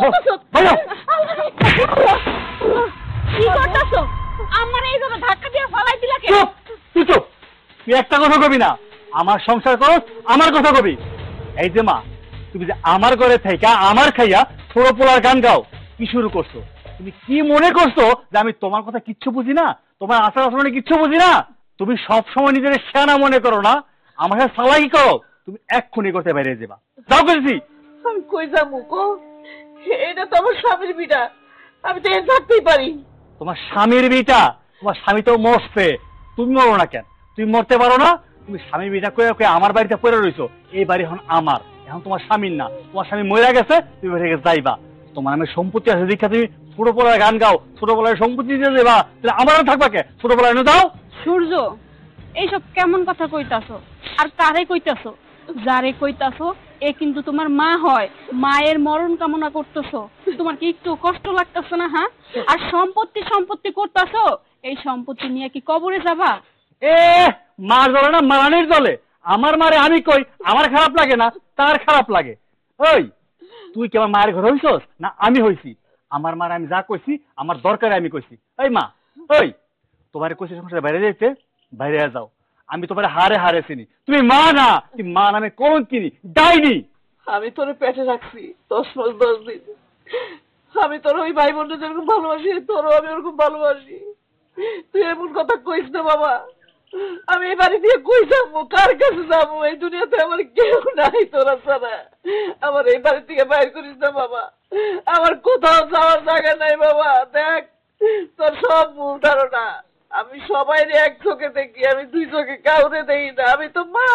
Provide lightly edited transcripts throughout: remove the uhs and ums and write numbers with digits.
কি করতেছো? আমার এইভাবে ধাক্কা দিয়ে ফালাই দিলা কেন? তুই চুপ, তুই একটা কথা কবি না। আমার সংসার করস, আমার কথা কবি। এই যে মা, তুমি যে আমার ঘরে থাইকা আমার খাইয়া ছোট পোলার গান গাও, কি শুরু করছো? তুমি কি মনে করছো যে আমি তোমার কথা কিচ্ছু বুঝি না, তোমার আচার আচরণে কিচ্ছু বুঝি না? তুমি সব সময় নিজের সেনা মনে করো না, আমার সাথে সালাকি করো। তুমি এক্ষুনি করতে বাইরে যাবা, যাও করেছি। আমি কই যাবো কো? এটা তো আমার স্বামীর বিটা, আমি তো এর থাকতেই পারি। তোমার স্বামীর বিটা? তোমার স্বামী তো মরছে, তুমি মরো না কেন? তুমি মরতে পারো না? তুমি স্বামী বিটা করে আমার বাড়িতে পড়ে রইছো। এই বাড়ি এখন আমার, এখন তোমার স্বামীর না। তোমার স্বামী মরে গেছে, তুমি বাড়ি থেকে যাইবা। তোমার নামে সম্পত্তি আছে দীক্ষা, তুমি ছোটবেলায় গান গাও, ছোটবেলায় সম্পত্তি দিয়ে দেবা, তাহলে আমার থাকবা কে? ছোটবেলায় এনে দাও। সূর্য, এইসব কেমন কথা কইতাছো? আর কারে কইতাছো? যারে কইতাছো এ কিন্তু তোমার মা হয়। মায়ের মরণ কামনা করতেছো, তোমার কি একটু কষ্ট লাগতেছে না? হ্যাঁ, আর সম্পত্তি সম্পত্তি করতেছো, এই সম্পত্তি নিয়ে কি কবরে যাবা? এ মার জলে না মারানির জলে। আমার মারে আমি কই, আমার খারাপ লাগে না, তার খারাপ লাগে। ওই তুই কি আমার মায়ের ঘর হইছস না আমি হইছি? আমার মার আমি যা কইছি, আমার দরকারে আমি কইছি। এই মা, ওই তোমার কইছি সংসারে বাইরে যাইতে, বাইরে যাও। আমি তোমার হারে হারে চিনি, তুমি মা না, তুমি মা নামে কলঙ্কিনী, ডাইনি। আমি তোরে পেটে রাখছি 10 মাস 10 দিন। আমি তোর ওই ভাই বোনদের যেরকম ভালোবাসি, তোরও আমি ওরকম ভালোবাসি। তুই এমন কথা কইস না বাবা। আমি এই বাড়ি দিয়ে কই যাবো, কার কাছে যাবো? এই দুনিয়াতে আমার কেউ নাই তোরা ছাড়া। আমার এই বাড়ি থেকে বাইর করিস না বাবা। আমার কোথাও যাওয়ার জায়গা নাই বাবা। দেখ, তোর সব ভুল ধারণা। আমি সবাই এক চোখে দেখি, আমি 2 চোখে কাউরে দেখি না। আমি তো মা,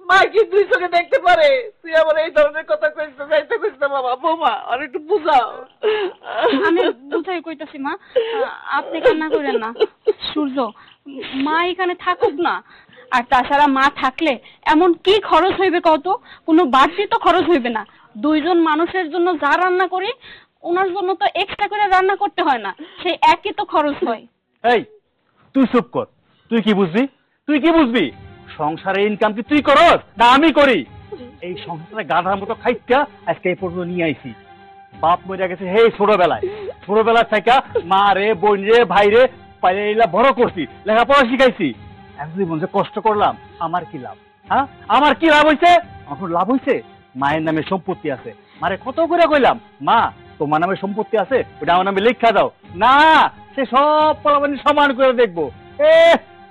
মা কি 2 চোখে দেখতে পারে? তুই আমার এই ধরনের কথা কইস না, যাইতে কইস না বাবা। বৌমা, আর একটু বুঝাও। আমি বুঝাই কইতাছি মা, আপনি কান্না করেন না। সূর্য, মা এখানে থাকুক না। আর তাছাড়া মা থাকলে এমন কি খরচ হইবে কত? কোনো বাড়তি তো খরচ হইবে না। 2 জন মানুষের জন্য যা রান্না করি, ওনার জন্য তো এক্সট্রা করে রান্না করতে হয় না, সেই একই তো খরচ হয়। এই তুই চুপ কর। তুই কি বুঝবি? তুই কি বুঝবি? সংসারে ইনকাম কি তুই করস না আমি করি? এই সংসারে গাধার মতো খাইতা আজকে এই পর্যন্ত নিয়ে আইছি। বাপ মরে গেছে হে ছোটবেলায়, ছোটবেলা থেকে মা রে বোন রে ভাই রে পাইলা বড় করছি, লেখাপড়া শিখাইছি। এখন যদি মনে কষ্ট করলাম, আমার কি লাভ? হ্যাঁ, আমার কি লাভ হইছে? আমার লাভ হইছে মায়ের নামে সম্পত্তি আছে। মারে কত করে কইলাম, মা তোমার নামে সম্পত্তি আছে, ওটা আমার নামে লেখা দাও। না, সে সব পালাবানি সমান করে দেখবো। এ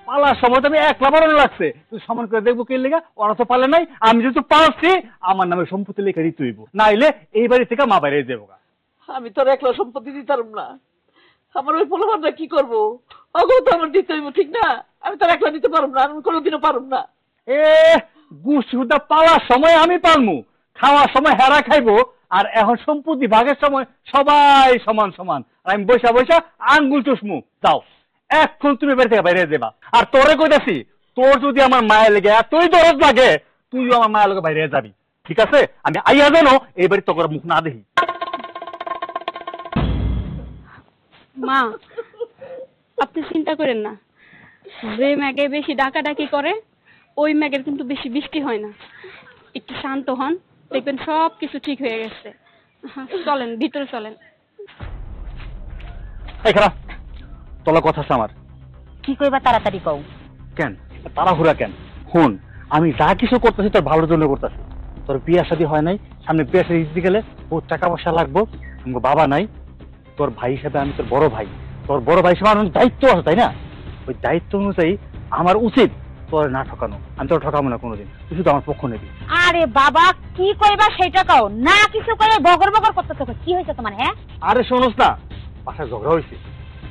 পালার সময় তো আমি একলা বাড়ানো লাগছে, তুই সমান করে দেখবো কে লেগা? ওরা তো পালে নাই, আমি যেহেতু পালছি আমার নামে সম্পত্তি লেখা দিতে হইব, নাইলে এই বাড়ি থেকে মা বাইরে যাবো। আমি তোর একলা সম্পত্তি দিতাম না। আমার ওই পোলাপানরা কি করবো? অগো তো আমার দিতে হইব, ঠিক না? আমি তোর একলা দিতে পারব না, আমি কোনোদিনও পারব না। এ গুসুদা পাওয়ার সময় আমি পালমু, খাওয়ার সময় হেরা খাইবো, আর এখন সম্পত্তি ভাগের সময় সবাই সমান সমান। আর আমি বৈশা বৈশা আঙ্গুল চুষমু। যাও এখন তুমি বাড়ি থেকে বাইরে যাবা। আর তোরে কইতাছি, তোর যদি আমার মায়ের লেগে এতই দরদ লাগে, তুইও আমার মায়ের লোকে বাইরে যাবি, ঠিক আছে? আমি আইয়া জানো এই বাড়ি তোর মুখ না দেখি। মা, আপনি চিন্তা করেন না। যে ম্যাগে বেশি ডাকাডাকি করে, ওই ম্যাগের কিন্তু বেশি বৃষ্টি হয় না। একটু শান্ত হন, দেখবেন সব কিছু ঠিক হয়ে গেছে। চলেন ভিতরে চলেন। এই খারাপ, তোলা কথা আছে আমার। কি কইবা তাড়াতাড়ি কও। কেন তাড়াহুড়া কেন? হুন, আমি যা কিছু করতেছি তোর ভালোর জন্য করতেছি। তোর বিয়া শাদী হয় নাই, সামনে বিয়া শাদী দিতে গেলে তোর টাকা পয়সা লাগবো, আমার বাবা নাই। তোর ভাই হিসাবে আমি তোর বড় ভাই, তোর বড় ভাই হিসাবে আমার দায়িত্ব আছে, তাই না? ওই দায়িত্ব অনুযায়ী আমার উচিত তোর না ঠকানো। আমি তোর ঠকাবো না কোনোদিন, তুই শুধু আমার পক্ষ নেবি। আরে বাবা, কি কইবা সেটা কও না। কিছু কইলে বগর বগর করতেছো। কি হয়েছে তোমার? হ্যাঁ, আরে শোনোস না, বাসায় ঝগড়া হয়েছে,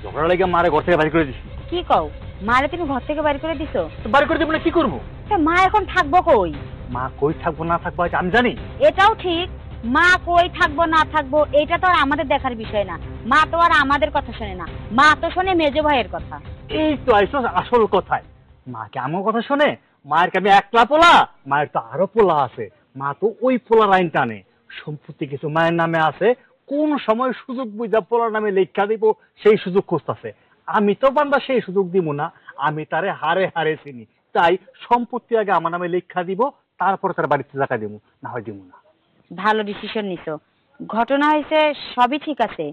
ঝগড়া লেগে মারে ঘর থেকে বাড়ি করে দিছি। কি কও? মারে তুমি ঘর থেকে বাড়ি করে দিছো? বাড়ি করে দিব না কি করবো? মা এখন থাকবো কই? মা কই থাকবো না থাকবো আমি জানি। এটাও ঠিক, মা কই থাকবো না থাকবো এটা তো আর আমাদের দেখার বিষয় না। মা তো আর আমাদের কথা শোনে না, মা তো শোনে মেজো ভাইয়ের কথা। এই তো আইসো আসল কথায়। মা কি আমার কথা শোনে? মায়ের কি আমি একলা পোলা? মায়ের তো আরো পোলা আছে। মা তো ওই পোলা লাইন টানে। সম্পত্তি কিছু মায়ের নামে আছে, কোন সময় সুযোগ বুঝা পোলার নামে লেখা দিব সেই সুযোগ খুঁজতেছে। আমি তো বান্দা সেই সুযোগ দিব না, আমি তারে হারে হারে চিনি। তাই সম্পত্তি আগে আমার নামে লেখা দিব, তারপর তার বাড়িতে টাকা দিব, না হয় দিব না। ভালো ডিসিশন নিছো। ঘটনা হয়েছে সবই ঠিক আছে,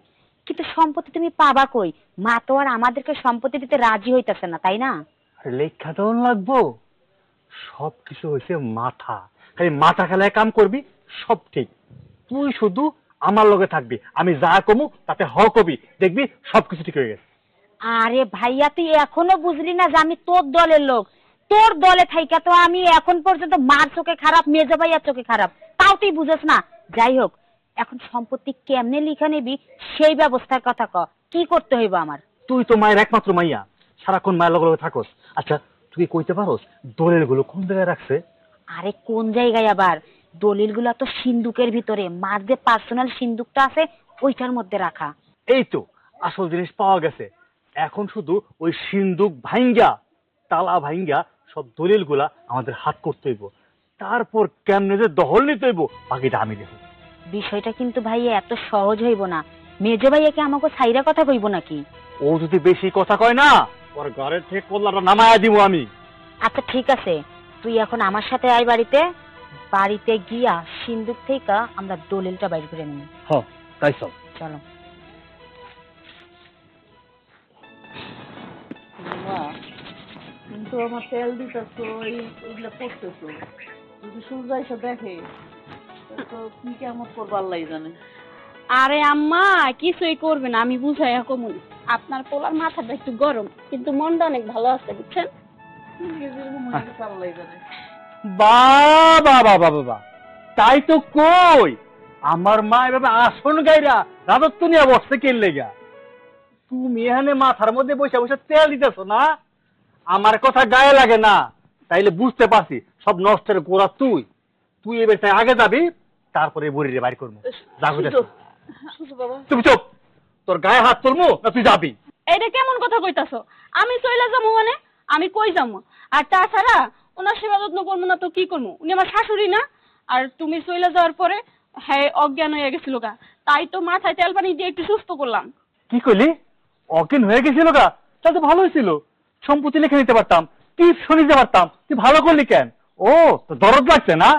কিন্তু সম্পত্তি তুমি পাবা কই? মা তো আর আমাদেরকে সম্পত্তি দিতে রাজি হইতাছে না, তাই না? লেখা দেওয়ান লাগবো? সবকিছু হয়েছে মাথা, খালি মাথা খেলায় কাম করবি, সব ঠিক। তুই শুধু আমার লগে থাকবি, আমি যা কমু তাতে হ কবি, দেখবি সবকিছু ঠিক হয়ে গেছে। আরে ভাইয়া, তুই এখনো বুঝলি না যে আমি তোর দলের লোক? তোর দলে থাইকা তো আমি এখন পর্যন্ত মার চোখে খারাপ, মেজো ভাইয়ার চোখে খারাপ, তাও তুই বুঝছ না। যাই হোক, এখন সম্পত্তি কেমনে লিখা নিবি সেই ব্যবস্থার কথা ক, কি করতে হইব আমার? তুই তো মায়ের একমাত্র মাইয়া, সারাক্ষণ মায়ের লগে লগে থাকস। আচ্ছা, তুই কইতে পারস দলিল গুলো কোন জায়গায় রাখছে? আরে কোন জায়গায় আবার? দলিলগুলো তো সিন্ধুকের ভিতরে, মার যে পার্সোনাল সিন্ধুকটা আছে ওইটার মধ্যে রাখা। এই তো আসল জিনিস পাওয়া গেছে। এখন শুধু ওই সিন্দুক ভাঙ্গা, তালা ভাঙ্গা সব দলিল গুলা আমাদের হাত করতে হইব, তারপর কেমনে যে দখল নিতে হইব বাকিটা আমি দেব। বিষয়টা কিন্তু ভাইয়া এত সহজ হইব না। মেজো ভাইয়াকে আমাকে সাইরা কথা কইব নাকি? ও যদি বেশি কথা কয় না, ওর ঘরের থেকে কল্লাটা নামায়া দিব আমি। আচ্ছা ঠিক আছে, তুই এখন আমার সাথে আয় বাড়িতে। বাড়িতে গিয়া সিন্ধুক থেকে আমরা দলিলটা বাইর করে নেব। হ্যাঁ তাই সব। চলো। মা, কিন্তু আমার তেল দিতেছো, এইগুলো করতেছো, যদি সূর্য এসে দেখে তো কি কেমন করবো আল্লাহ জানে। আরে আম্মা, কিছুই করবে না, আমি বুঝাইয়া কমুন। আপনার পোলার মাথাটা একটু গরম, কিন্তু মনটা অনেক ভালো আছে, বুঝছেন? আল্লাহ জানে। বাবা বাবা বাবা, তাই তো কই, আমার মা এভাবে আসন গাইরা রাজত্ব নিয়ে বসছে কেন লেগা? তুমি এখানে মাথার মধ্যে বসে বসে তেল দিতেছ না, আমার কথা গায়ে লাগে না, তাইলে বুঝতে পারছি সব নষ্টের গোড়া তুই। তুই এবার তাই আগে যাবি, তারপরে বুড়িরে বাইর করবো। বাবা, তুমি চুপ, তোর গায়ে হাত তুলবো না তুই যাবি? এইটা কেমন কথা কইতাছো? আমি চইলা যাবো মানে? আমি কই যাবো? আর তাছাড়া ওনার সেবা যত্ন করবো না তো কি করবো? উনি আমার শাশুড়ি না? আর তুমি চইলা যাওয়ার পরে হ্যাঁ অজ্ঞান হয়ে গেছিল গা, তাই তো মাথায় তেল পানি দিয়ে একটু সুস্থ করলাম। কি কইলি? অজ্ঞান হয়ে গেছিল গা? তাহলে তো ভালোই ছিল, সম্পত্তি লিখে নিতে পারতাম, টিপস নিতে পারতাম। তুই ভালো করলি কেন? ও তো দরদ লাগছে না,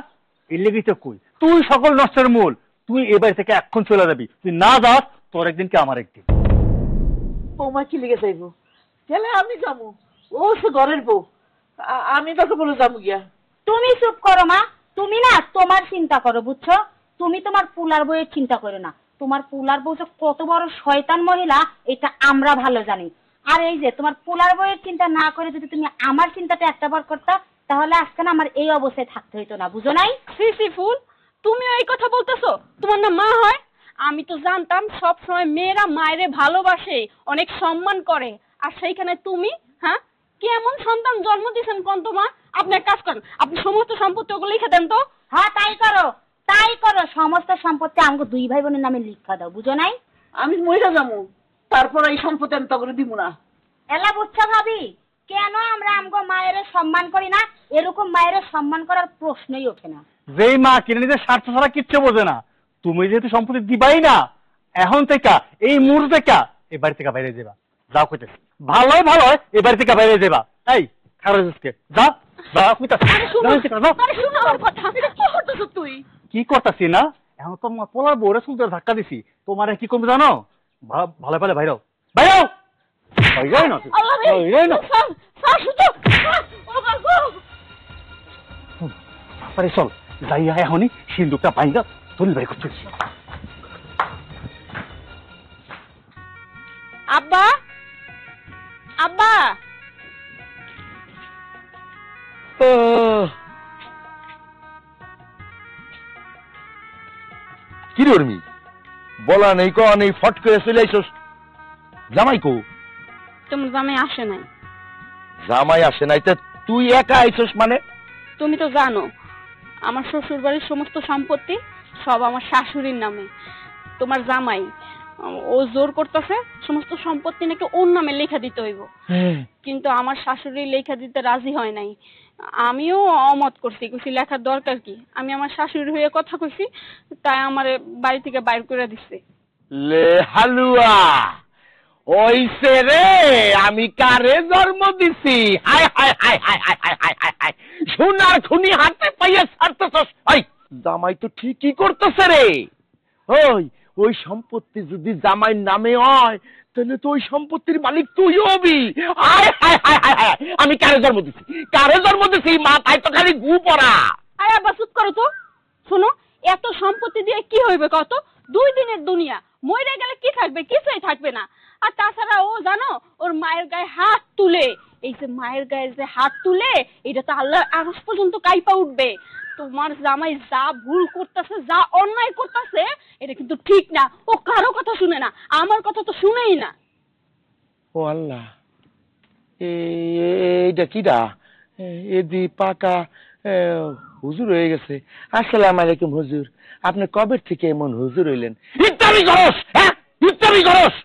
এর লেগেই তো কই তুই সকল নষ্টের মূল। তুই এবার থেকে এখন চলে যাবি, তুই না যাস তোর একদিন কি আমার একদিন। বৌমা কি লিখে চাইবো? গেলে আমি যাবো, ও সে ঘরের বউ, আমি তাকে বলে যাবো গিয়া। তুমি চুপ করো মা, তুমি না তোমার চিন্তা করো, বুঝছো? তুমি তোমার পুলার বউয়ের চিন্তা করো না। তোমার পুলার বউ যে কত বড় শয়তান মহিলা এটা আমরা ভালো জানি। আর এই যে তোমার পুলার বউয়ের চিন্তা না করে যদি তুমি আমার চিন্তাটা একটাবার করতা, তাহলে আজকে না আমার এই অবস্থায় থাকতে হইতো না, বুঝো নাই? সিসি ফুল, তুমিও এই কথা বলতেছো? তোমার না মা হয়? আমি তো জানতাম সব সময় মেয়েরা মায়েরে ভালোবাসে, অনেক সম্মান করে, আর সেইখানে তুমি হ্যাঁ কেমন সন্তান জন্ম দিয়েছেন কোন তো মা? আপনি এক কাজ করেন, আপনি সমস্ত সম্পত্তি ওগুলো লিখে দেন তো। হ্যাঁ তাই করো, তাই করো। সমস্ত সম্পত্তি আমাকে দুই ভাই বোনের নামে লিখা দাও, বুঝো নাই? আমি মহিলা যাবো, তারপর এই সম্পত্তি আমি তখন দিব না। এলা বুঝছো ভাবি, কেন আমরা আমগো মায়ের সম্মান করি না? এরকম মায়ের সম্মান করার প্রশ্নই ওঠে না। যেই মা কিনে নিজের স্বার্থ ছাড়া কিচ্ছু বোঝে না, তুমি যেহেতু সম্পত্তি দিবাই না, এখন থেকে এই মুহূর্ত থেকে এই বাড়ি থেকে বাইরে যাবা। যাও কইতেছি, ভালোই ভালো এই বাড়ি থেকে বাইরে যাবা। এই খারাপকে যা যা কইতাছি। আরে শুনো আমার কথা, কি করতেছো তুই? কি করতাছি না, এখন তো পোলার বউরে সুন্দর ধাক্কা দিছি, তোমার কি করবে জানো? ভালো ভালো বাইরাও বাইরাও বাইরাই না আল্লাহ রে, বাইরাই না। স্যার শুধু ও বাবা, আরে চল যাইয়া এখনই সিন্দুকটা ভাঙ্গা তুলি বাই করছি। আব্বা আব্বা, কি রে উর্মি, বলা নেই ক নেই, ফট করে চলে আইসস। জামাই কো? তোমার জামাই আসে নাই। জামাই আসে নাই? তা তুই একা আইসস মানে? তুমি তো জানো আমার শ্বশুর বাড়ির সমস্ত সম্পত্তি সব আমার শাশুড়ির নামে। তোমার জামাই ও জোর করতেছে সমস্ত সম্পত্তি নাকি ওর নামে লেখা দিতে হইব, কিন্তু আমার শাশুড়ি লেখা দিতে রাজি হয় নাই। আমিও অমত করছি, কইছি লেখার দরকার কি, আমি আমার শাশুড়ি হয়ে কথা কইছি, তাই আমার বাড়ি থেকে বাইর করে দিচ্ছে। লে হালুয়া, ওইসে রে, আমি কারে জন্ম দিছি? হায় হায় হায় হায় হায় হায় হায় হায় হায়, সোনার খুনি হাতে পাইয়া ছাড়তেছস। এই জামাই তো ঠিকই করতেছে রে, ওই সম্পত্তি যদি জামাইয়ের নামে হয় তাহলে তো ওই সম্পত্তির মালিক তুই হবি। হায় হায় হায় হায় হায়, আমি কারে জন্ম দিছি মাথায় তো খালি গু পড়া। আরে আব্বা চুপ করো তো। শোনো, এত সম্পত্তি দিয়ে কি হইবে কত? 2 দিনের দুনিয়া, মরে গেলে কি থাকবে? কিছুই থাকবে না। আর তাছাড়া ও জানো, ওর মায়ের গায়ে হাত তুলে, এই যে মায়ের গায়ে যে হাত তুলে, এটা তো আল্লাহর আরশ পর্যন্ত কাইপা উঠবে। তোমার জামাই যা ভুল করতেছে, যা অন্যায় করতেছে, এটা কিন্তু ঠিক না। ও কারো কথা শুনে না, আমার কথা তো শুনেই না। ও আল্লাহ, এইটা কিডা? এদি পাকা হুজুর হয়ে গেছে। আসসালামু আলাইকুম হুজুর, আপনি কবে থেকে এমন হুজুর হইলেন? ইত্যাদি করস, হ্যাঁ ইত্যাদি করস।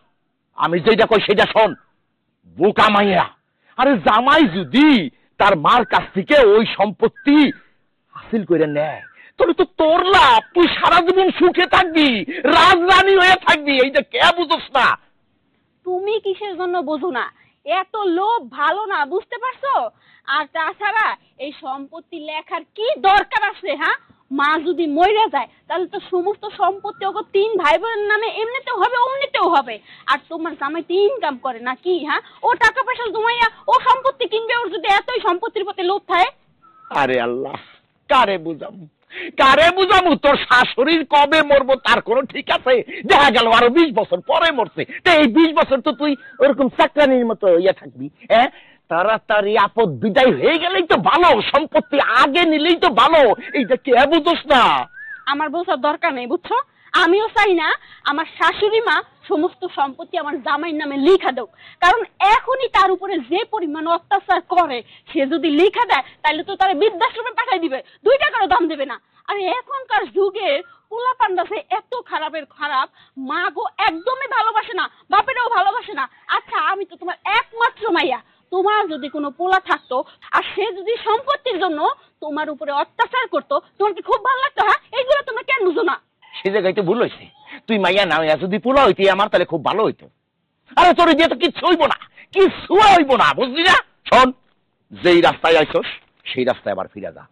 আমি যেটা কই সেটা শোন, বোকা মাইয়া। আরে জামাই যদি তার মার কাছ থেকে ওই সম্পত্তি হাসিল করে নেয় তাহলে তো তোর লাভ, তুই সারা জীবন সুখে থাকবি, রাজরানী হয়ে থাকবি। এইটা কে বুঝোস না? তুমি কিসের জন্য বোঝো না? এত লোভ ভালো না, বুঝতে পারছো? আর তাছাড়া এই সম্পত্তি লেখার কি দরকার আছে? হ্যাঁ, মা যদি মরে যায় তাহলে তো সমস্ত সম্পত্তি ওকে 3 ভাই বোনের নামে এমনিতেও হবে, অমনিতেও হবে। আর তোমার জামাই তো ইনকাম করে না কি? হ্যাঁ, ও টাকা পয়সা জমাইয়া ও সম্পত্তি কিনবে। ওর যদি এতই সম্পত্তির প্রতি লোভ থাকে। আরে আল্লাহ, কারে বুঝামু? তোর শাশুড়ির কবে মরবো তার কোনো ঠিক আছে? দেখা গেল আরো 20 বছর পরে মরছে। তো এই 20 বছর তো তুই ওরকম চাকরানির মতো ইয়ে থাকবি। হ্যাঁ, তাড়াতাড়ি আপদ বিদায় হয়ে গেলেই তো ভালো, সম্পত্তি আগে নিলেই তো ভালো। এইটা কে বুঝোস না? আমার বোঝার দরকার নেই, বুঝছো? আমিও চাই না আমার শাশুড়ি মা সমস্ত সম্পত্তি আমার জামাইয়ের নামে লিখা দেও। কারণ এখনই তার উপরে যে পরিমাণ অত্যাচার করে, সে যদি লিখা দেয় তাহলে তো তারা বৃদ্ধাশ্রমে পাঠাই দিবে, 2 টাকারও দাম দেবে না। আর এখনকার যুগে পোলা পান্ডাসে এত খারাপের খারাপ, মা গো একদমই ভালোবাসে না, বাপেরাও ভালোবাসে না। আচ্ছা, আমি তো তোমার একমাত্র মাইয়া। তোমার যদি কোনো পোলা থাকতো আর সে যদি সম্পত্তির জন্য তোমার উপরে অত্যাচার করতো, তোমার কি খুব ভালো লাগতো? হ্যাঁ, এইগুলো তোমরা কেন বুঝো না? সে জায়গায় তো ভুল হয়েছে। তুই মাইয়া না হইয়া যদি পোলা হইতি আমার তাহলে খুব ভালো হইতো। আরে তোর দিয়ে তো কিচ্ছু হইব না, বুঝলি না? শোন, যেই রাস্তায় আইছস সেই রাস্তায় আবার ফিরে যা।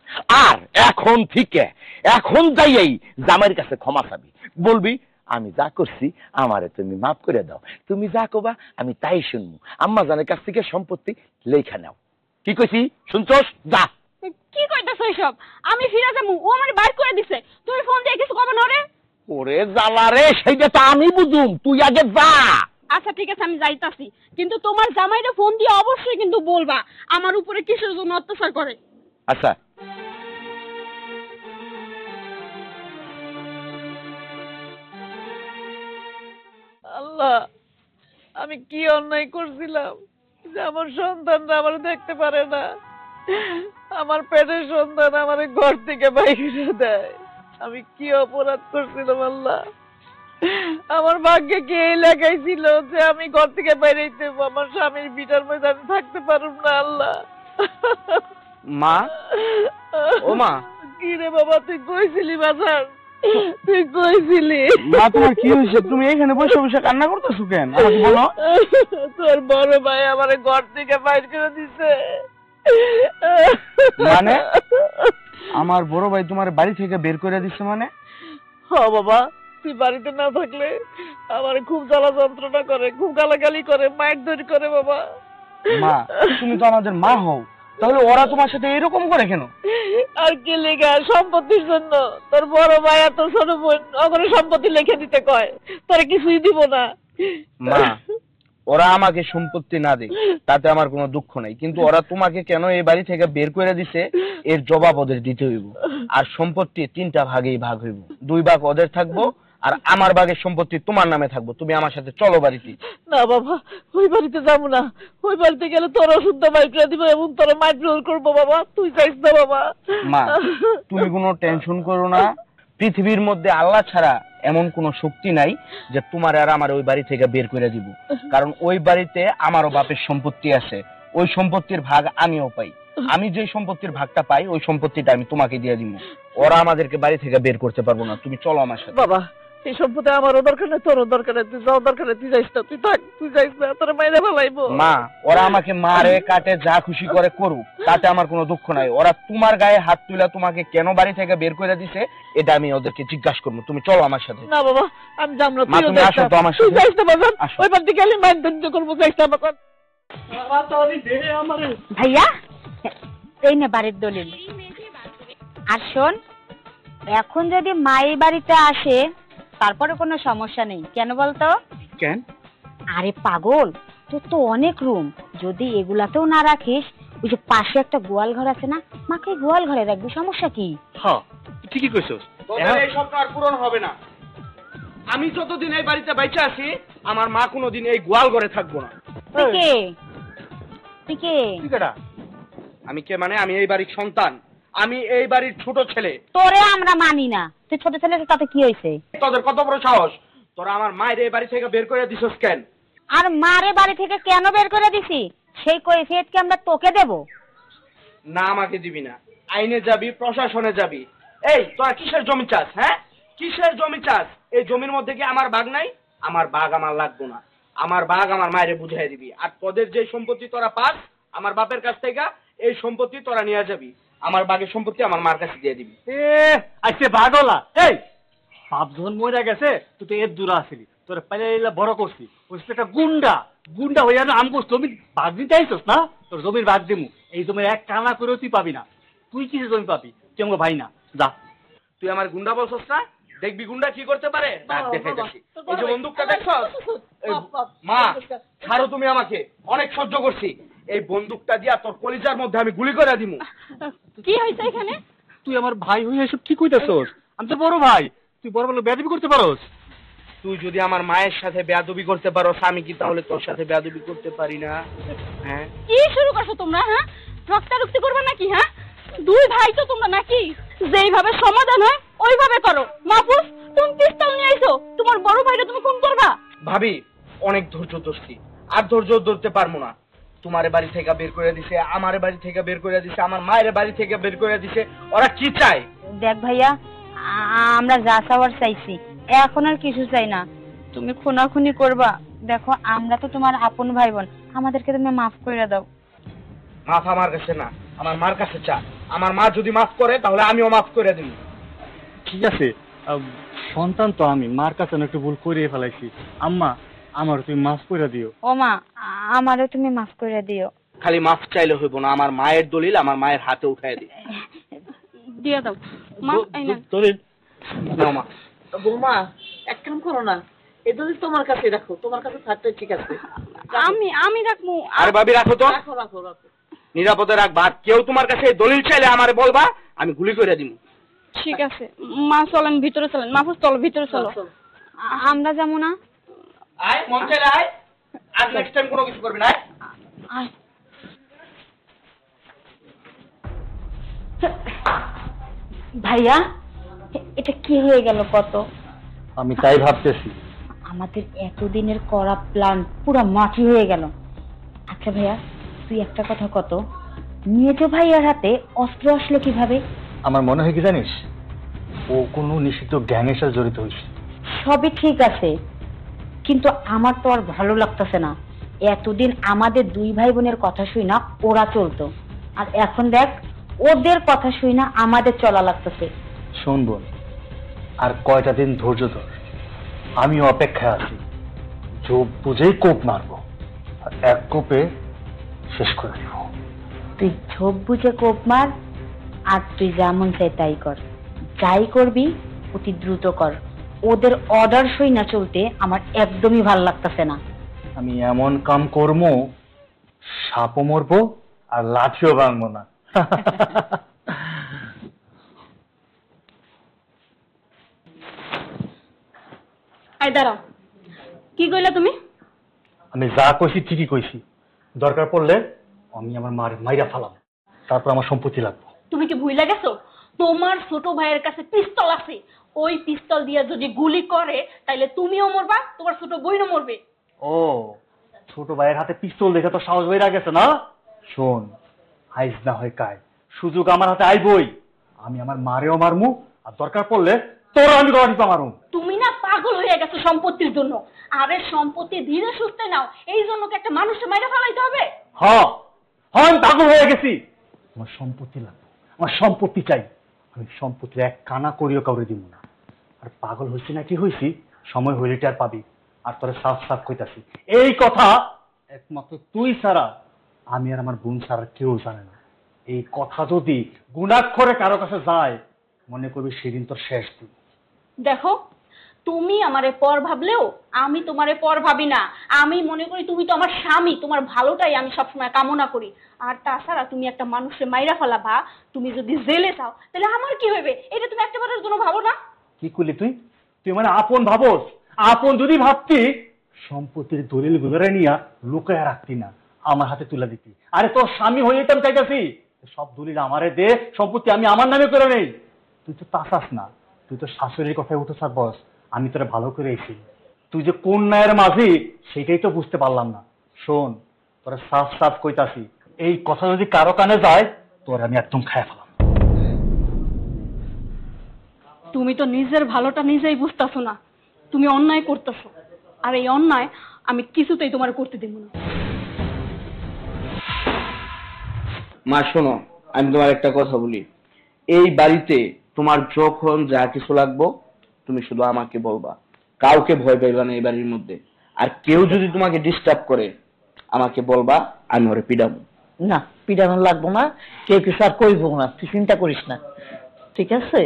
আর এখন যাইয়াই জামাইয়ের কাছে ক্ষমা চাবি, বলবি আমি যা করছি আমারে তুমি মাফ করে দাও। তুমি যা কবা আমি তাই শুনবো। আম্মা জানের কাছ থেকে সম্পত্তি লেখা নাও। কি কইছি শুনছস? যা। কি কইতাছ এসব? আমি ফিরে যাবো, ও আমার বাইর করে দিছে। তুমি ফোন দিয়ে কিছু কবে না রে? ওরে জ্বালা রে, সেইটা তো আমি বুঝুম, তুই আগে যা। আচ্ছা ঠিক আছে, আমি যাইতাছি। কিন্তু তোমার জামাইরে ফোন দিয়ে অবশ্যই কিন্তু বলবা আমার উপরে কিসের জন্য অত্যাচার করে। আচ্ছা। আল্লাহ, আমি কি অন্যায় করছিলাম যে আমার সন্তানরা আমার দেখতে পারে না? আমার পেটের সন্তান আমার ঘর থেকে বাইরে দেয়। আমি কি অপরাধ করছিলাম আল্লাহ? আমার ভাগ্যে কে লাগাইছিল যে আমি ঘর থেকে বাইরে হইতে, আমার স্বামীর বিটার মধ্যে আমি থাকতে পারব না? আল্লাহ, মা, ও মা। কি রে বাবা, তুই কইছিলি বাজার? তুই কইছিলি? মা, তোমার কি হয়েছে? তুমি এখানে বসে বসে কান্না করতেছো কেন? আমাকে বলো। তোর বড় ভাই আমার ঘর থেকে বাইর করে দিছে। মানে? আমার বড় ভাই তোমার বাড়ি থেকে বের করে দিচ্ছে মানে? হ্যাঁ বাবা, তুই বাড়িতে না থাকলে আমার খুব জ্বালা যন্ত্রণা করে, খুব গালাগালি করে, মায়ের দড়ি করে বাবা। মা, তুমি তো আমাদের মা হও, তাহলে ওরা তোমার সাথে এরকম করে কেন? আর কি লেখা? সম্পত্তির জন্য। তোর বড় ভাই আর তোর ছোট বোন ওখানে সম্পত্তি লিখে দিতে কয়, তোরা কিছুই দিব না। মা, ওরা আমাকে সম্পত্তি না দেয় তাতে আমার কোনো দুঃখ নাই, কিন্তু ওরা তোমাকে কেন এই বাড়ি থেকে বের করে দিছে এর জবাব ওদের দিতে হইব। আর সম্পত্তি 3টা ভাগেই ভাগ হইব, 2 ভাগ ওদের থাকবো আর আমার ভাগের সম্পত্তি তোমার নামে থাকবো। তুমি আমার সাথে চলো বাড়িতে। না বাবা, ওই বাড়িতে যাবো না। ওই বাড়িতে গেলে তোর অশুদ্ধ বাইর করে দিব এবং তোর মাইর করবো বাবা। তুই চাইস না বাবা। মা, তুমি কোনো টেনশন করো না। পৃথিবীর মধ্যে আল্লাহ ছাড়া এমন কোনো শক্তি নাই যে তোমার আর আমার ওই বাড়ি থেকে বের করে দিব। কারণ ওই বাড়িতে আমারও বাপের সম্পত্তি আছে, ওই সম্পত্তির ভাগ আমিও পাই। আমি যে সম্পত্তির ভাগটা পাই ওই সম্পত্তিটা আমি তোমাকে দিয়ে দিব। ওরা আমাদেরকে বাড়ি থেকে বের করতে পারবো না। তুমি চলো আমার সাথে। বাবা, এই সম্পত্তি আমারও দরকার নেই, তোরও দরকার নেই, তুই যাও দরকার নেই, তুই যাইস না, তুই থাক, তুই যাইস না, তোর মাইরে ভালাইবো। মা, ওরা আমাকে মারে কাটে যা খুশি করে করুক, তাতে আমার কোনো দুঃখ নাই। ওরা তোমার গায়ে হাত তুলে তোমাকে কেন বাড়ি থেকে বের করে দিছে এটা আমি ওদেরকে জিজ্ঞাসা করবো। তুমি চলো আমার সাথে। না বাবা, আমি যাব না, মা, তুইও তুমি যাইস আসো না। তো আমার তুই সাথে। যাইস না বাজান, আসো। ওই বাড়িতে গেলে মাইন ধৈর্য করবো, যাইস না বাজান। ভাইয়া, এই নে বাড়ির দলিল। আর শোন, এখন যদি মা এই বাড়িতে আসে তারপরে কোনো সমস্যা নেই, কেন বলতো? কেন? আরে পাগল, তোর তো অনেক রুম, যদি এগুলাতেও না রাখিস, ওই যে পাশে একটা গোয়াল ঘর আছে না, মাকে গোয়াল ঘরে রাখবি, সমস্যা কি? হ্যাঁ, ঠিকই কইছস। তোদের এই স্বপ্ন আর পূরণ হবে না। আমি যতদিন এই বাড়িতে বাইচে আছি, আমার মা কোনোদিন এই গোয়াল ঘরে থাকবো না। তুই কে? তুই কে? ঠিক আছে। আমি কে মানে? আমি এই বাড়ির সন্তান, আমি এই বাড়ির ছোট ছেলে। তোরে আমরা মানি না, তুই ছোট ছেলে, তাতে কি হয়েছে? তোদের কত বড় সাহস, তোরা আমার মায়ের এই বাড়ি থেকে বের করে দিছস কেন? আর মারে বাড়ি থেকে কেন বের করে দিছি সেই কৈফিয়ত কি আমরা তোকে দেব? না, আমাকে দিবি না। আইনে যাবি, প্রশাসনে যাবি। এই তোরা কিসের জমি চাস? হ্যাঁ, কিসের জমি চাস? এই জমির মধ্যে কি আমার বাগ নাই? আমার বাগ আমার লাগবো না। আমার বাগ আমার মায়েরে বুঝাই দিবি। আর তোদের যে সম্পত্তি তোরা পাস আমার বাপের কাছ থেকে, এই সম্পত্তি তোরা নিয়ে যাবি। আমার বাগের সম্পত্তি আমার মার কাছে দিয়ে দিবি। আজকে ভাগলা এই বাপ যখন মরে গেছে তুই তো এর দূরে আসিলি, তোর পাইলে বড় করছি, ওই একটা গুন্ডা গুন্ডা হইয়া না আমগো জমি ভাগ দিতে আইছস না? তোর জমির ভাগ দিমু, এই জমির এক কানা করেও তুই পাবি না। তুই কিসে জমি পাবি? তুই আমাকে ভাই না, যা। তুই আমার গুন্ডা বলছস না? দেখবি গুন্ডা কি করতে পারে, ডাক দেখাই যাচ্ছি। এই যে বন্দুকটা দেখছস? মা, ছাড়ো তুমি আমাকে, অনেক সহ্য করছি। এই বন্দুকটা দিয়া তোর কলিজার মধ্যে আমি গুলি করে দিমু। কি হয়েছে এখানে? তুই আমার ভাই হয়ে এসব কি কইতাছস? আমি তো বড় ভাই, তুই বড় বড় বেয়াদবি করতে পারোস? তুই যদি আমার মায়ের সাথে বেয়াদবি করতে পারোস, আমি কি তাহলে তোর সাথে বেয়াদবি করতে পারি না? হ্যাঁ, কি শুরু করছো তোমরা? হ্যাঁ, রক্তারক্তি করবে নাকি? হ্যাঁ, দুই ভাই তো তোমরা নাকি, যেইভাবে সমাধান হয় ওইভাবে করো। মাহফুজ, তুমি পিস্তল নিয়ে আইছো, তোমার বড় ভাইটা তুমি খুন করবা? ভাবি, অনেক ধৈর্য ধরছি, আর ধৈর্য ধরতে পারবো না। তোমার বাড়ি থেকে বের করে দিছে, আমার বাড়ি থেকে বের করে দিছে, আমার মায়ের বাড়ি থেকে বের করে দিছে। ওরা কি চায়? দেখ ভাইয়া, আমরা যা চাওয়ার চাইছি, এখন আর কিছু চাই না। তুমি খুনাখুনি করবা, দেখো আমরা তো তোমার আপন ভাই বোন, আমাদেরকে তুমি মাফ করে দাও। মাফ আমার কাছে না, আমার মার কাছে চা। আমার মা যদি মাফ করে তাহলে আমিও মাফ করে দিব। ঠিক আছে, সন্তান তো আমি, মার কাছে না একটু ভুল করিয়ে ফেলাইছি। আম্মা, আমার তুমি মাফ করে দিও। ও মা, আমারও তুমি মাফ করে দিও। খালি মাফ চাইলে হইব না, আমার মায়ের দলিল আমার মায়ের হাতে উঠাই দিই। দিয়ে দাও মা, এই না। দলিল নাও মা। বৌমা, এক কাম করো না, এই দলিল তোমার কাছে রাখো, তোমার কাছে থাকতে ঠিক আছে। আমি রাখবো। আর ভাবি রাখো তো, রাখো রাখো রাখো। নিরাপদে রাখবা। আর কেউ তোমার কাছে এই দলিল চাইলে আমারে বলবা, আমি গুলি করে দিব। ঠিক আছে মা, চলেন ভিতরে চলেন। মাহফুজ চলো, ভিতরে চলো। চল। আমরা যাবো না? আয়, মন চাইলে আয়। আর নেক্সট টাইম কোনো কিছু করবি না। আয়। আয়। ভাইয়া, এটা কি হয়ে গেল কত? আমি তাই ভাবতেছি। আমাদের এতদিনের করা প্ল্যান পুরো মাটি হয়ে গেল। আচ্ছা ভাইয়া, তুই একটা কথা কত, মেজো ভাইয়ার হাতে অস্ত্র আসলো কিভাবে? আমার মনে হয় কি জানিস, ও কোনো নিষিদ্ধ গ্যাংয়ের সাথে জড়িত হয়েছে। সবই ঠিক আছে, কিন্তু আমার তো আর ভালো লাগতেছে না। এতদিন আমাদের দুই ভাই বোনের কথা শুই না ওরা চলতো, আর এখন দেখ ওদের কথা শুই না আমাদের চলা লাগতেছে। শোন বোন, আর কয়টা দিন ধৈর্য ধর, আমি অপেক্ষায় আছি। চোখ বুঝেই কোপ মারবো, আর এক কোপে শেষ করে দিব। তুই ঝোপ বুঝে কোপ মার, আর তুই যেমন চাই তাই কর। যাই করবি অতি দ্রুত কর, ওদের অর্ডার সই না চলতে আমার একদমই ভাল লাগতেছে না। আমি এমন কাম করবো, সাপও মরবো আর লাঠিও ভাঙবো না। আয় দাঁড়াও, কি কইলা তুমি? আমি যা কইছি ঠিকই কইছি। দরকার পড়লে আমি আমার মাইরা ফালাম, তারপর আমার সম্পত্তি লাগবে। তুমি কি ভুইলা গেছো? তোমার ছোট ভাইয়ের কাছে পিস্তল আছে, ওই পিস্তল দিয়ে যদি গুলি করে তাইলে তুমিও মরবা, তোমার ছোট বোনও মরবে। ও, ছোট ভাইয়ের হাতে পিস্তল দেখে তো সাহস হয়ে গেছে না? শোন, আইজ না হয় কাই, সুযোগ আমার হাতে আইবই। আমি আমার মারেও মারমু, আর দরকার পড়লে তোর আমি গড়ি মারুম। তুমি না পাগল হয়ে গেছে সম্পত্তির জন্য। আরে সম্পত্তি ধীরে সুস্থে নাও, এই জন্য কি একটা মানুষকে মাইরা ফেলাইতে হবে? আমি পাগল হয়ে গেছি। আমার সম্পত্তি লাগবে, আমার সম্পত্তি চাই। আমি সম্পত্তির এক কানা করিও কাউরে দিব না। আর পাগল হয়েছি না কি হয়েছি, সময় হইলে আর পাবি। আর তোরা সাফ সাফ কইতাছি, এই কথা একমাত্র তুই ছাড়া আমি আর আমার বোন ছাড়া কেউ জানে না। এই কথা যদি গুণাক্ষরে কারো কাছে যায়, মনে করবি সেদিন তোর শেষ দিন। দেখো, তুমি আমারে পর ভাবলেও আমি তোমারে পর ভাবি না। আমি মনে করি তুমি তো আমার স্বামী, তোমার ভালোটাই আমি সবসময় কামনা করি। আর তাছাড়া তুমি একটা মানুষের মাইরা ফেলাবা, তুমি যদি জেলে যাও তাহলে আমার কি হবে, এটা তুমি একটাবারের জন্য ভাবো না? কি করলি তুই? তুই মানে আপন ভাবস? আপন যদি ভাবতি সম্পত্তির দলিল গুজরে নিয়া লুকায় রাখতি না, আমার হাতে তুলে দিতি। আরে তোর স্বামী হয়ে যেতাম চাইতাছি, সব দলিল আমারে দে, সম্পত্তি আমি আমার নামে করে নেই। তুই তো তাসাস না, তুই তো শাশুড়ির কথায় উঠে থাক বস। আমি তোরা ভালো করে এসি, তুই যে কোন ন্যায়ের মাঝি সেটাই তো বুঝতে পারলাম না। শোন, তোরা সাফ সাফ কইতাছি, এই কথা যদি কারো কানে যায় তোর আমি একদম খায় ফেলাম। তুমি তো নিজের ভালোটা নিজেই বুঝতেছো না, তুমি অন্যায় করতেছো। আর এই অন্যায় আমি কিছুতেই তোমার করতে দেব না। মা শোনো, আমি তোমার একটা কথা বলি। এই বাড়িতে তোমার যখন যা কিছু লাগবো তুমি শুধু আমাকে বলবা, কাউকে ভয় পাইবা না এই বাড়ির মধ্যে। আর কেউ যদি তোমাকে ডিস্টার্ব করে আমাকে বলবা, আমি ওরে পিডাবো। না, পিডানো লাগবো না, কেউ কিছু আর কইবো না, তুই চিন্তা করিস না, ঠিক আছে?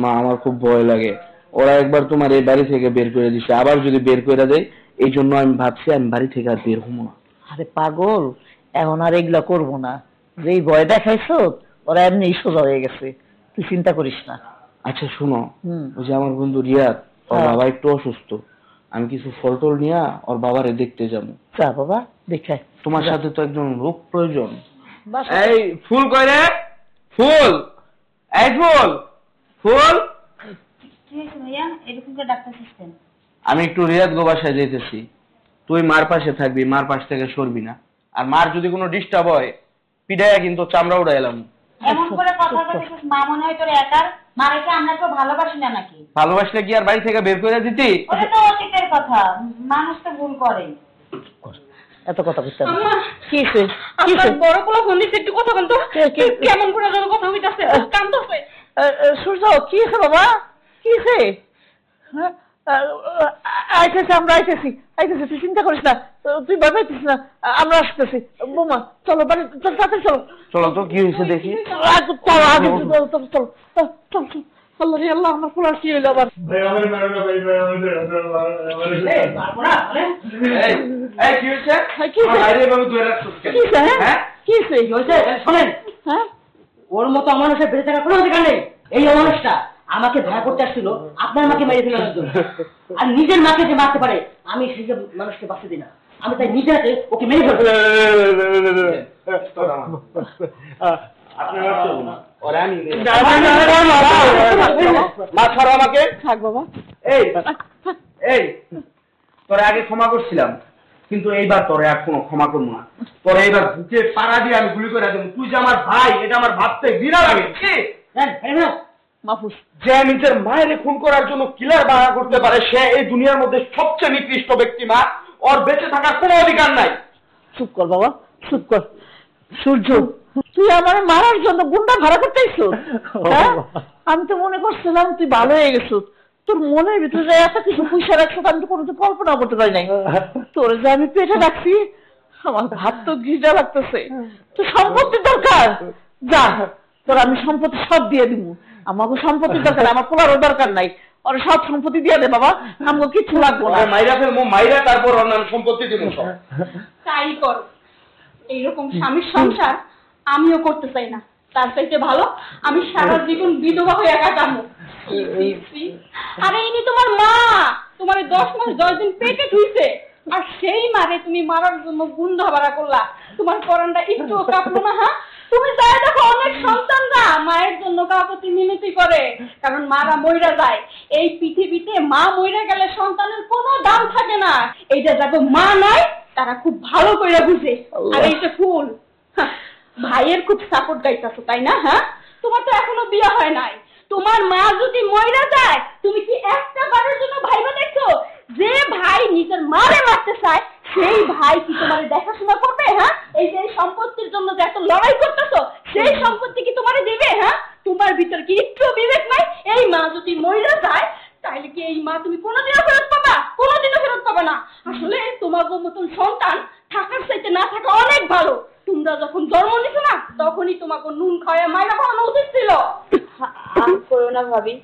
মা আমার খুব ভয় লাগে, ওরা একবার তোমার এই বাড়ি থেকে বের করে দিছে, আবার যদি বের করে দেয়, এই জন্য আমি ভাবছি আমি বাড়ি থেকে আর বের হবো না। আরে পাগল, এখন আর এগুলা করবো না। যেই ভয় দেখাইছো ওরা এমনি সোজা হয়ে গেছে, তুই চিন্তা করিস না। আচ্ছা শোনো, ওই যে আমার বন্ধু রিয়াদ, ওর বাবা একটু অসুস্থ, আমি কিছু ফল টল নিয়ে ওর বাবারে দেখতে যাবো। যা বাবা, দেখে তোমার সাথে তো একজন লোক প্রয়োজন। এই ফুল কই রে? ফুল, এই ফুল, ফুল। কি হয়েছে ভাইয়া, এরকম করে ডাক্তার সিস্টেম? আমি একটু রিয়াদ গো বাসায় যাইতেছি, তুই মার পাশে থাকবি, মার পাশ থেকে সরবি না। আর মার যদি কোনো ডিস্টার্ব হয় পিডাইয়া কিন্তু চামড়া উড়াইলাম। এমন করে কথা বলছিস, মা মনে হয় তোর একার, মারেকে আমরা তো ভালোবাসি না নাকি? ভালোবাসলে কি আর বাড়ি থেকে বের করে দিতি? ওটা তো অতীতের কথা, মানুষ তো ভুল করে। এত কথা বুঝতে হবে আম্মা, কি হয়েছে? কি আপনার হয়েছে? বড় পোলা ফোন দিচ্ছে, একটু কথা বলতো। কেমন করে যেন কথা হইতাছে, কান্দছে। সূর্য, কি হয়েছে বাবা? কি হয়েছে? হ্যাঁ, আইতেছি, আমরা আইতেছি, তুই চিন্তা করিস না, তুই ভয় পাইতিস না, আমরা আসতেছি। বোমা চলো বাড়ি, চল তাড়াতাড়ি চলো। চলো তো কি হয়েছে দেখি। চলো আগে, চলো। আল্লাহ রে আল্লাহ, আমার পোলার কি হইলো আবার? এই কি হয়েছে? কি হয়েছে? বাইরে বাবু ধরে রাখছিস কেন? কি হয়েছে? হ্যাঁ, কি হয়েছে? শোনেন, হ্যাঁ, ওর মতো অমানুষের বেঁচে থাকার কোনো অধিকার নেই। এই অমানুষটা আমাকে ভাড়া করতে আসছিল আপনার মাকে মেরে ফেলার জন্য। আর নিজের মাকে যে মারতে পারে, আমি সেই সব মানুষকে বাঁচতে দিই না। আমি তাই নিজে হাতে ওকে মেরে ফেলবো। মা ছাড়ো আমাকে। থাক বাবা। এই এই তোরে আগে ক্ষমা করছিলাম, কিন্তু এইবার তোরে আর কোনো ক্ষমা করবো না। তোরে এইবার বুকে পাড়া দিয়ে আমি গুলি করে দেবো। তুই যে আমার ভাই, এটা আমার ভাবতে ঘৃণা লাগে। মাহফুজ, যে নিজের মায়ের খুন করার জন্য কিলার বাড়া করতে পারে, সে এই দুনিয়ার মধ্যে সবচেয়ে নিকৃষ্ট ব্যক্তি। মা, ওর বেঁচে থাকার কোনো অধিকার নাই। চুপ কর বাবা, চুপ কর। সূর্য, তুই আমার মারার জন্য গুন্ডা ভাড়া করতে আইছো? হ্যাঁ? আমি তো মনে করছিলাম তুই ভালো হয়ে গেছো, তোর মনের ভিতরে এত কিছু পয়সা রাখছো, আমি তো কোনোদিন কল্পনা করতে পারি নাই। তোর যে আমি পেটে রাখছি, আমার ভাত তো ঘৃণা লাগতেছে। তো সম্পত্তির দরকার, যা তোর আমি সম্পত্তি সব দিয়ে দিব। আমাকে সম্পত্তির দরকার, আমার পোলারও দরকার নাই। ওর সব সম্পত্তি দিয়ে দে বাবা, আমাকে কিছু লাগবো না। মাইরা ফেলবো, মাইরা তারপর ওর নামে সম্পত্তি দিব সব। তাই করো। এইরকম স্বামীর সংসার আমিও করতে চাই না। তার চাইতে ভালো আমি সারা জীবন বিধবা হয়ে একা কামো। আরে ইনি তোমার মা, তোমার 10 মাস 10 দিন পেটে ধুইছে, আর সেই মারে তুমি মারার জন্য গুন্ডা ভাড়া করলা। তোমার পরানটা একটু কাঁপলো না? হ্যাঁ, তুমি যাই দেখো অনেক সন্তানরা মায়ের জন্য কাকুতি মিনতি করে, কারণ মারা মইরা যায়। এই পৃথিবীতে মা মইরা গেলে সন্তানের কোনো দাম থাকে না। এইটা যাকে মা নয় তারা খুব ভালো করে বুঝে। আর এই যে ফুল, ভাইয়ের খুব সাপোর্ট গাইতাছো তাই না? হ্যাঁ, তোমার তো এখনো বিয়ে হয় নাই, তোমার মা যদি মইরা যায় তুমি কি একটা বারের জন্য ভাইবা দেখছো যে ভাই নিজের মারে মারতে চায় সেই ভাই কি তোমার দেখাশোনা করবে? হ্যাঁ, এই যে এই সম্পত্তির জন্য যে এত লড়াই করতেছো সেই সম্পত্তি কি তোমারে দেবে? হ্যাঁ, তোমার ভিতর কি একটু বিবেক নাই? এই মা যদি মইরা যায় তাহলে কি এই মা তুমি কোনোদিনও ফেরত পাবা? কোনোদিনও ফেরত পাবা না। আসলে তোমার মতন সন্তান থাকার চাইতে না থাকা অনেক ভালো। তোমরা যখন জন্ম নিছো না তখনই তোমাকে নুন খাওয়া মাইরা খাওয়ানো উচিত ছিল। আর করো না ভাবি,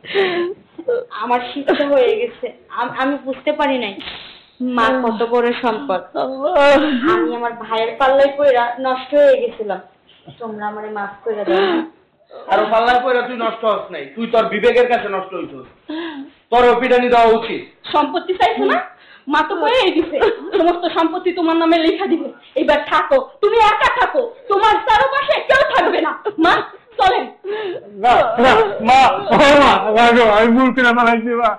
আমার শিক্ষা হয়ে গেছে, আমি বুঝতে পারি নাই মা কত বড় সম্পদ। আমি আমার ভাইয়ের পাল্লায় পড়া নষ্ট হয়ে গেছিলাম, তোমরা আমারে মাফ করে দাও। আর পাল্লায় পড়ে তুই নষ্ট হস নাই, তুই তোর বিবেকের কাছে নষ্ট হইছস। তোর পিটানি দেওয়া উচিত। সম্পত্তি চাইছো না, মা তো বলেই দিছে সমস্ত সম্পত্তি তোমার নামে লেখা দিবে। এবার থাকো, তুমি একা থাকো, তোমার চারপাশে কেউ থাকবে না। মা চলেন। না না মা, মা রাখো, আমি ভুল করে মারাইছি মা,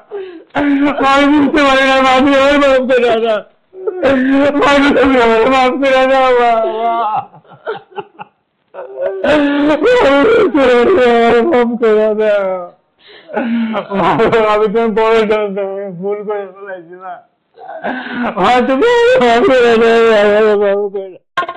আমি বুঝতে পারি না মা, আমি আর মাফ করে দাও মা, তুমি আমার মাফ করে দাও মা, মাফ করে দাও। আমি তোমার বড় ভুল করে ফেলাইছি মা, তুমি মাফ করে দাও, মাফ করে দাও।